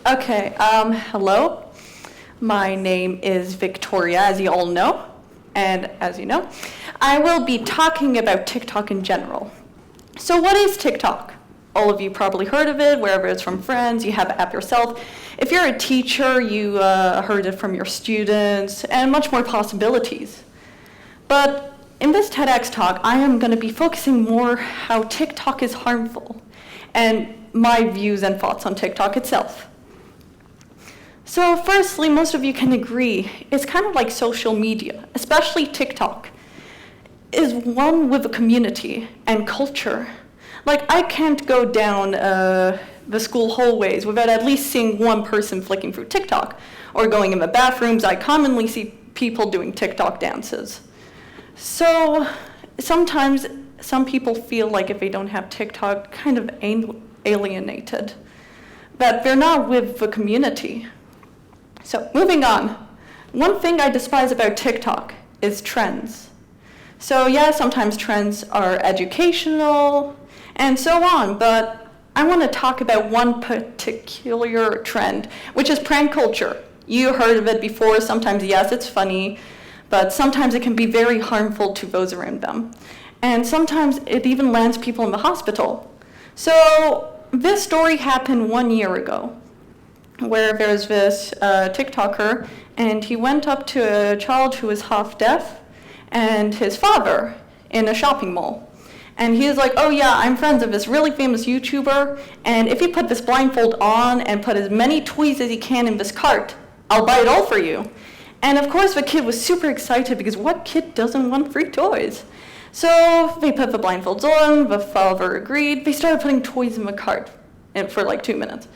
Okay, hello. My name is Victoria, as you all know. And as you know, I will be talking about TikTok in general. So what is TikTok? All of you probably heard of it, wherever it's from friends, you have the app yourself. If you're a teacher, you heard it from your students, and much more possibilities. But in this TEDx talk, I am going to be focusing more how TikTok is harmful, and my views and thoughts on TikTok itself. So firstly, most of you can agree, it's kind of like social media, especially TikTok, is one with a community and culture. Like, I can't go down the school hallways without at least seeing one person flicking through TikTok, or going in the bathrooms. I commonly see people doing TikTok dances. So sometimes some people feel like if they don't have TikTok, kind of alienated, that they're not with the community. So moving on, one thing I despise about TikTok is trends. So yeah, sometimes trends are educational and so on, but I want to talk about one particular trend, which is prank culture. You heard of it before. Sometimes, yes, it's funny, but sometimes it can be very harmful to those around them. And sometimes it even lands people in the hospital. So this story happened 1 year ago, where there's this TikToker, and he went up to a child who was half deaf and his father in a shopping mall. And he was like, oh yeah, I'm friends with this really famous YouTuber, and if you put this blindfold on and put as many toys as you can in this cart, I'll buy it all for you. And of course the kid was super excited, because what kid doesn't want free toys? So they put the blindfolds on, the father agreed, they started putting toys in the cart for like 2 minutes.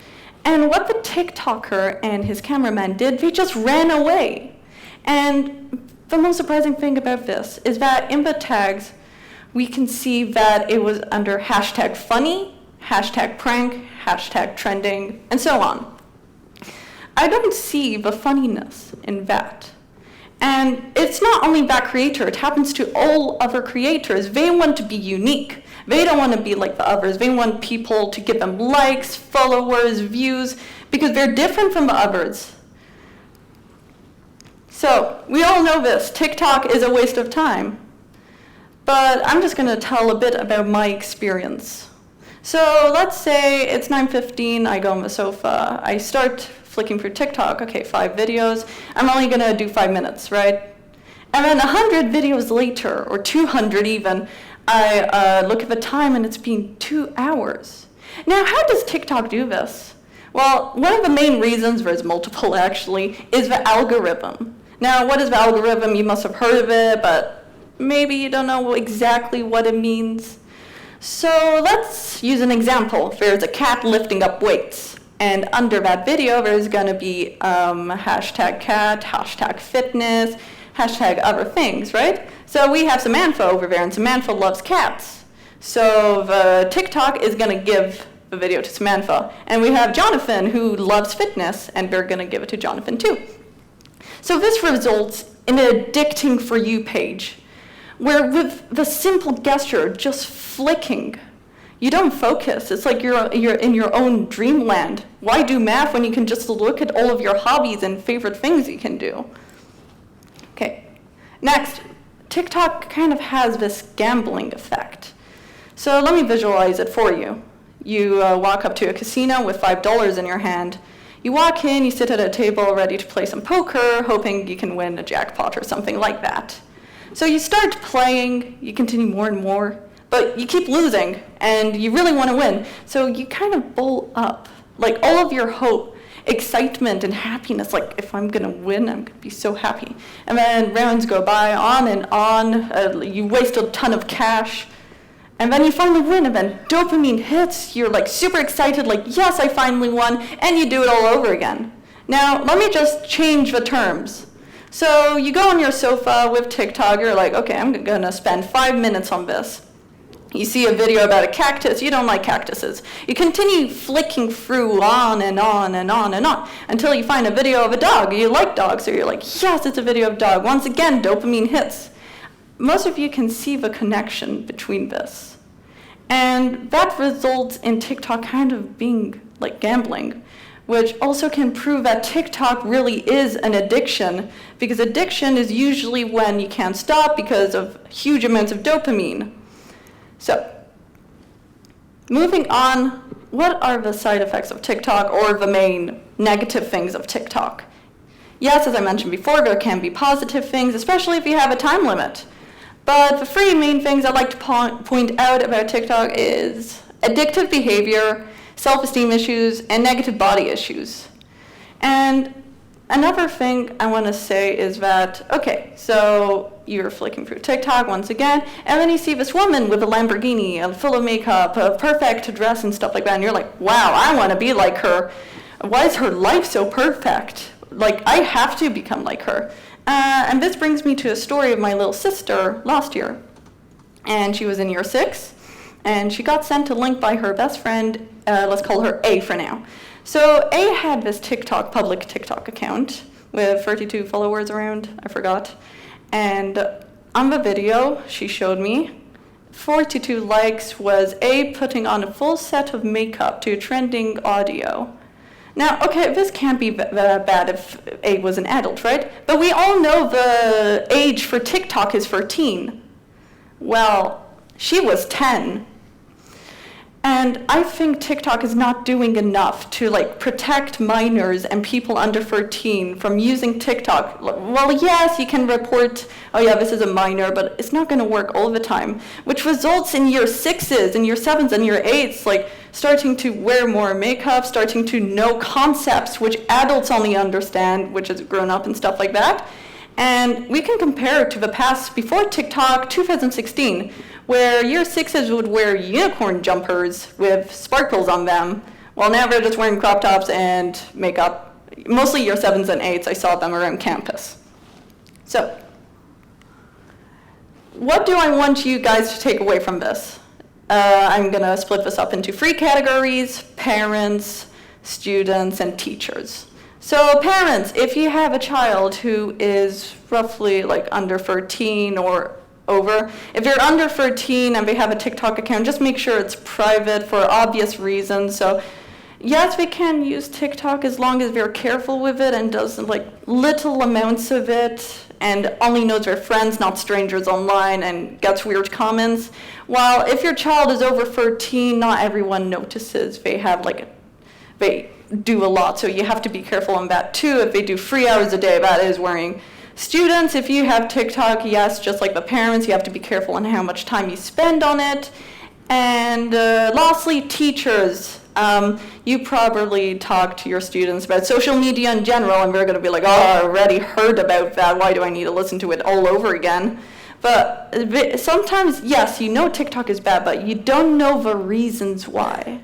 And what the TikToker and his cameraman did, they just ran away. And the most surprising thing about this is that in the tags, we can see that it was under hashtag funny, hashtag prank, hashtag trending, and so on. I don't see the funniness in that. And it's not only that creator, it happens to all other creators. They want to be unique. They don't want to be like the others. They want people to give them likes, followers, views, because they're different from the others. So we all know this. TikTok is a waste of time. But I'm just going to tell a bit about my experience. So let's say it's 9:15, I go on the sofa, I start flicking through TikTok, okay, 5 videos, I'm only going to do 5 minutes, right? And then 100 videos later, or 200 even, I look at the time and it's been 2 hours. Now, how does TikTok do this? Well, one of the main reasons, there's multiple actually, is the algorithm. Now, what is the algorithm? You must have heard of it, but maybe you don't know exactly what it means. So let's use an example. There's a cat lifting up weights, and under that video there's going to be hashtag cat, hashtag fitness, hashtag other things, right? So we have Samantha over there, and Samantha loves cats. So the TikTok is going to give the video to Samantha. And we have Jonathan, who loves fitness, and they're going to give it to Jonathan too. So this results in an addicting For You page, where with the simple gesture, just flicking, you don't focus. It's like you're in your own dreamland. Why do math when you can just look at all of your hobbies and favorite things you can do? Okay, next, TikTok kind of has this gambling effect. So let me visualize it for you. You walk up to a casino with $5 in your hand. You walk in, you sit at a table ready to play some poker, hoping you can win a jackpot or something like that. So you start playing, you continue more and more, but you keep losing, and you really want to win. So you kind of bowl up, like all of your hope, excitement, and happiness, like if I'm going to win, I'm going to be so happy. And then rounds go by, on and on, you waste a ton of cash, and then you finally win, and then dopamine hits, you're like super excited, like yes, I finally won, and you do it all over again. Now, let me just change the terms. So you go on your sofa with TikTok, you're like, okay, I'm going to spend 5 minutes on this. You see a video about a cactus, you don't like cactuses. You continue flicking through on and on and on and on until you find a video of a dog. You like dogs, so you're like, yes, it's a video of a dog. Once again, dopamine hits. Most of you can see the connection between this. And that results in TikTok kind of being like gambling, which also can prove that TikTok really is an addiction, because addiction is usually when you can't stop because of huge amounts of dopamine. So, moving on, what are the side effects of TikTok, or the main negative things of TikTok? Yes, as I mentioned before, there can be positive things, especially if you have a time limit. But the three main things I'd like to point out about TikTok is addictive behavior, self-esteem issues, and negative body issues. And another thing I want to say is that, okay, so you're flicking through TikTok once again, and then you see this woman with a Lamborghini, full of makeup, a perfect dress and stuff like that, and you're like, wow, I want to be like her. Why is her life so perfect? Like, I have to become like her. And this brings me to a story of my little sister last year. And she was in year 6, and she got sent a link by her best friend, let's call her A for now. So A had this public TikTok account with 32 followers around, I forgot. And on the video she showed me, 42 likes was A putting on a full set of makeup to trending audio. Now, okay, this can't be bad if A was an adult, right? But we all know the age for TikTok is 13. Well, she was 10. And I think TikTok is not doing enough to protect minors and people under 13 from using TikTok. Well, yes, you can report, oh yeah, this is a minor, but it's not going to work all the time, which results in year 6s and year 7s and year 8s starting to wear more makeup, starting to know concepts which adults only understand, which is grown up and stuff like that. And we can compare it to the past before TikTok, 2016, where year 6s would wear unicorn jumpers with sparkles on them. Well, now they're just wearing crop tops and makeup. Mostly year 7s and 8s, I saw them around campus. So, what do I want you guys to take away from this? I'm going to split this up into 3 categories: parents, students, and teachers. So parents, if you have a child who is roughly under 13 or over, if you're under 13 and they have a TikTok account, just make sure it's private for obvious reasons. So yes, they can use TikTok as long as they're careful with it and does little amounts of it and only knows their friends, not strangers online, and gets weird comments. While if your child is over 13, not everyone notices. They have they do a lot, so you have to be careful on that too. If they do 3 hours a day, that is worrying. Students, if you have TikTok, yes, just like the parents, you have to be careful on how much time you spend on it. And lastly, teachers. You probably talk to your students about social media in general, and they're going to be like, oh, I already heard about that. Why do I need to listen to it all over again? But sometimes, yes, you know TikTok is bad, but you don't know the reasons why.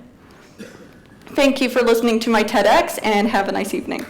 Thank you for listening to my TEDx, and have a nice evening.